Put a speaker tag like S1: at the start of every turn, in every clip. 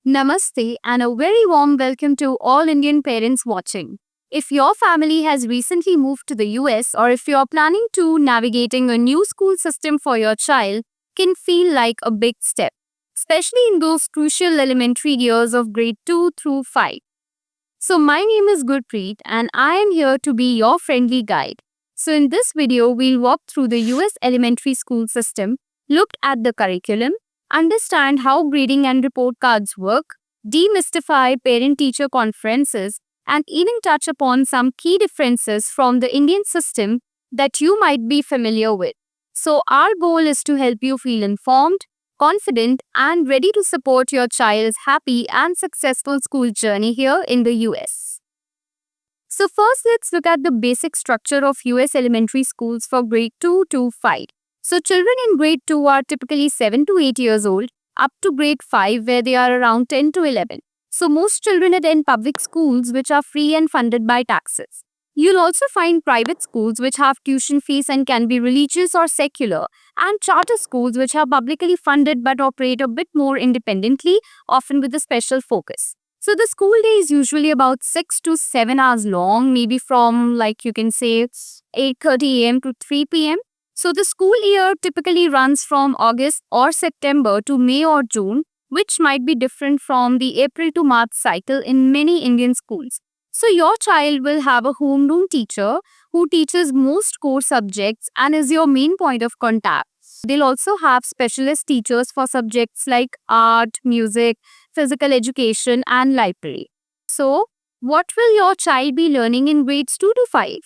S1: Namaste and a very warm welcome to all Indian parents watching. If your family has recently moved to the US or if you're planning to navigating a new school system for your child, can feel like a big step, especially in those crucial elementary years of grade 2 through 5. So my name is Gurpreet and I am here to be your friendly guide. So in this video, we'll walk through the US elementary school system, look at the curriculum, understand how grading and report cards work, demystify parent-teacher conferences, and even touch upon some key differences from the Indian system that you might be familiar with. So our goal is to help you feel informed, confident, and ready to support your child's happy and successful school journey here in the US. So first, let's look at the basic structure of US elementary schools for grade 2 to 5. So children in grade 2 are typically 7 to 8 years old, up to grade 5 where they are around 10 to 11. So most children attend public schools which are free and funded by taxes. You'll also find private schools which have tuition fees and can be religious or secular, and charter schools which are publicly funded but operate a bit more independently, often with a special focus. So the school day is usually about 6 to 7 hours long, maybe from like you can say 8:30 a.m. to 3 p.m. So the school year typically runs from August or September to May or June, which might be different from the April to March cycle in many Indian schools. So your child will have a homeroom teacher who teaches most core subjects and is your main point of contact. They'll also have specialist teachers for subjects like art, music, physical education, and library. So, what will your child be learning in grades 2 to 5?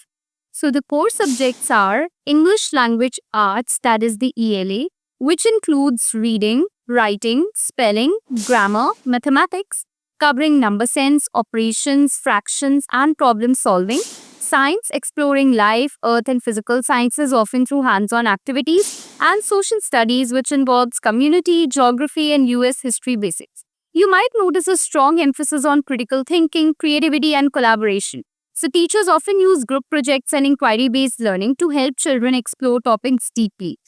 S1: So, the core subjects are English Language Arts, that is the ELA, which includes reading, writing, spelling, grammar, mathematics, covering number sense, operations, fractions, and problem solving. Science, exploring life, earth, and physical sciences, often through hands on activities, and social studies, which involves community, geography, and US history basics. You might notice a strong emphasis on critical thinking, creativity, and collaboration. So, teachers often use group projects and inquiry based learning to help children explore topics deeply.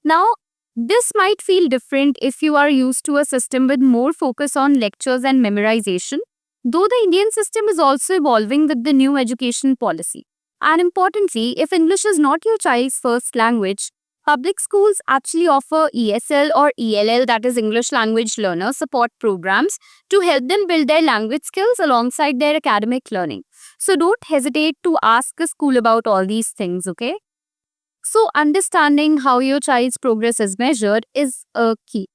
S1: Now, this might feel different if you are used to a system with more focus on lectures and memorization, though the Indian system is also evolving with the new education policy. And importantly, if English is not your child's first language, public schools actually offer ESL or ELL, that is English Language Learner Support Programs, to help them build their language skills alongside their academic learning. So don't hesitate to ask a school about all these things, okay? So understanding how your child's progress is measured is the key.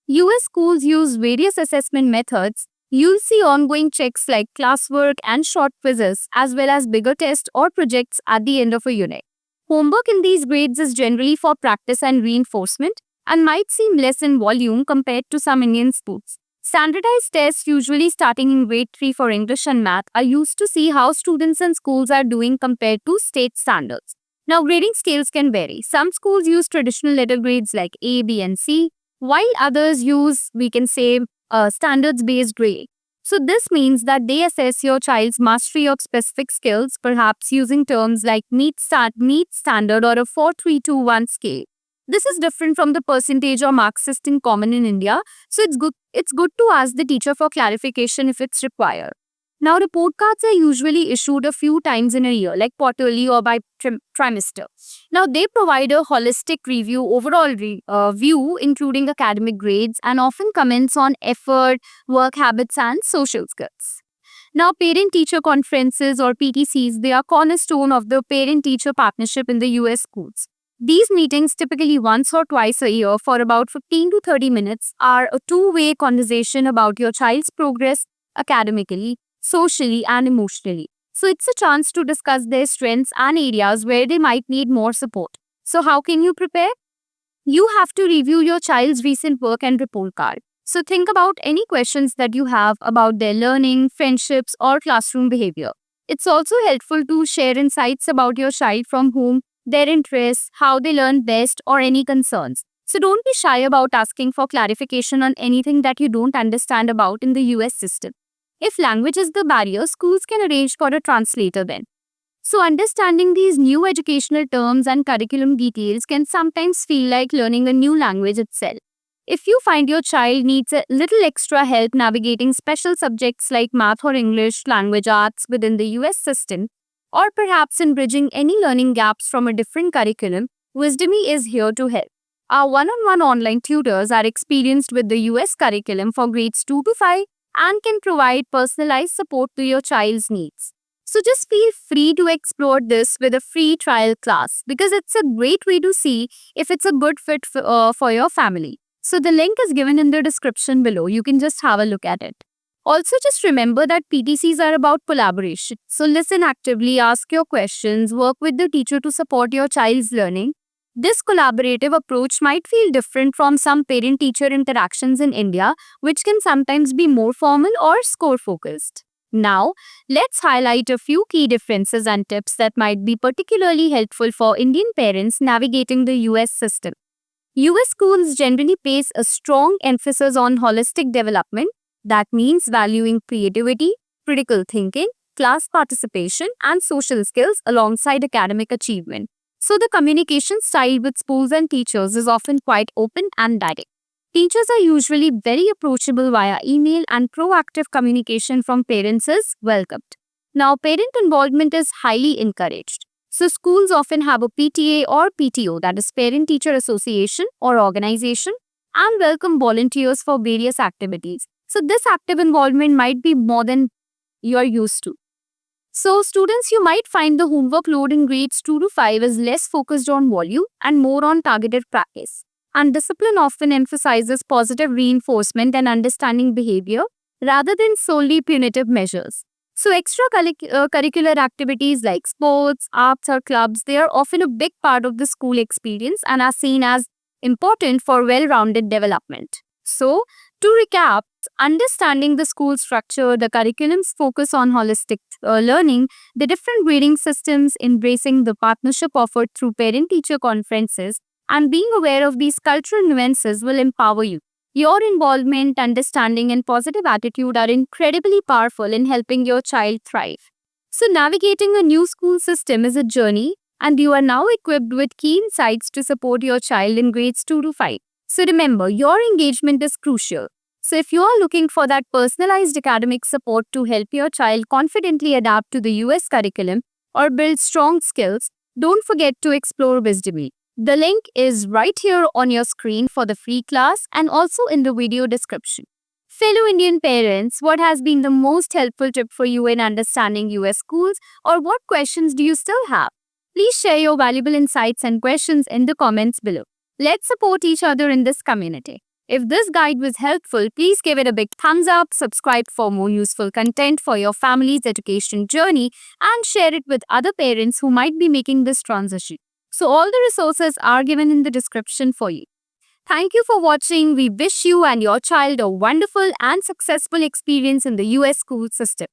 S1: US schools use various assessment methods. You'll see ongoing checks like classwork and short quizzes, as well as bigger tests or projects at the end of a unit. Homework in these grades is generally for practice and reinforcement and might seem less in volume compared to some Indian schools. Standardized tests, usually starting in grade 3 for English and math, are used to see how students and schools are doing compared to state standards. Now, grading scales can vary. Some schools use traditional letter grades like A, B, and C, while others use, we can say, standards-based grading. So this means that they assess your child's mastery of specific skills, perhaps using terms like meet standard or a 4-3-2-1 scale. This is different from the percentage or mark system common in India, so it's good to ask the teacher for clarification if it's required. Now, report cards are usually issued a few times in a year, like quarterly or by trimester. Now, they provide a holistic review, overall view, including academic grades, and often comments on effort, work habits, and social skills. Now, parent-teacher conferences or PTCs, they are cornerstone of the parent-teacher partnership in the US schools. These meetings, typically once or twice a year for about 15 to 30 minutes, are a two-way conversation about your child's progress academically, socially, and emotionally. So it's a chance to discuss their strengths and areas where they might need more support. So how can you prepare? You have to review your child's recent work and report card. So think about any questions that you have about their learning, friendships, or classroom behavior. It's also helpful to share insights about your child from home, their interests, how they learn best, or any concerns. So don't be shy about asking for clarification on anything that you don't understand about in the US system. If language is the barrier, schools can arrange for a translator then. So understanding these new educational terms and curriculum details can sometimes feel like learning a new language itself. If you find your child needs a little extra help navigating special subjects like math or English, language arts within the US system, or perhaps in bridging any learning gaps from a different curriculum, Wisdomy is here to help. Our one-on-one online tutors are experienced with the US curriculum for grades 2 to 5 and can provide personalized support to your child's needs. So just feel free to explore this with a free trial class because it's a great way to see if it's a good fit for your family. So the link is given in the description below. You can just have a look at it. Also, just remember that PTCs are about collaboration. So listen actively, ask your questions, work with the teacher to support your child's learning. This collaborative approach might feel different from some parent-teacher interactions in India, which can sometimes be more formal or score-focused. Now, let's highlight a few key differences and tips that might be particularly helpful for Indian parents navigating the US system. US schools generally place a strong emphasis on holistic development. That means valuing creativity, critical thinking, class participation, and social skills alongside academic achievement. So the communication style with schools and teachers is often quite open and direct. Teachers are usually very approachable via email and proactive communication from parents is welcomed. Now, parent involvement is highly encouraged. So schools often have a PTA or PTO, that is Parent-Teacher Association or organization, and welcome volunteers for various activities. So this active involvement might be more than you are used to. So students, you might find the homework load in grades 2 to 5 is less focused on volume and more on targeted practice. And discipline often emphasizes positive reinforcement and understanding behavior rather than solely punitive measures. So extracurricular activities like sports, arts or clubs, they are often a big part of the school experience and are seen as important for well-rounded development. So to recap, understanding the school structure, the curriculum's focus on holistic learning, the different grading systems, embracing the partnership offered through parent-teacher conferences, and being aware of these cultural nuances will empower you. Your involvement, understanding, and positive attitude are incredibly powerful in helping your child thrive. So navigating a new school system is a journey, and you are now equipped with key insights to support your child in grades 2 to 5. So remember, your engagement is crucial. So if you are looking for that personalized academic support to help your child confidently adapt to the US curriculum or build strong skills, don't forget to explore Wisdomy. The link is right here on your screen for the free class and also in the video description. Fellow Indian parents, what has been the most helpful tip for you in understanding US schools, or what questions do you still have? Please share your valuable insights and questions in the comments below. Let's support each other in this community. If this guide was helpful, please give it a big thumbs up, subscribe for more useful content for your family's education journey, and share it with other parents who might be making this transition. So all the resources are given in the description for you. Thank you for watching. We wish you and your child a wonderful and successful experience in the US school system.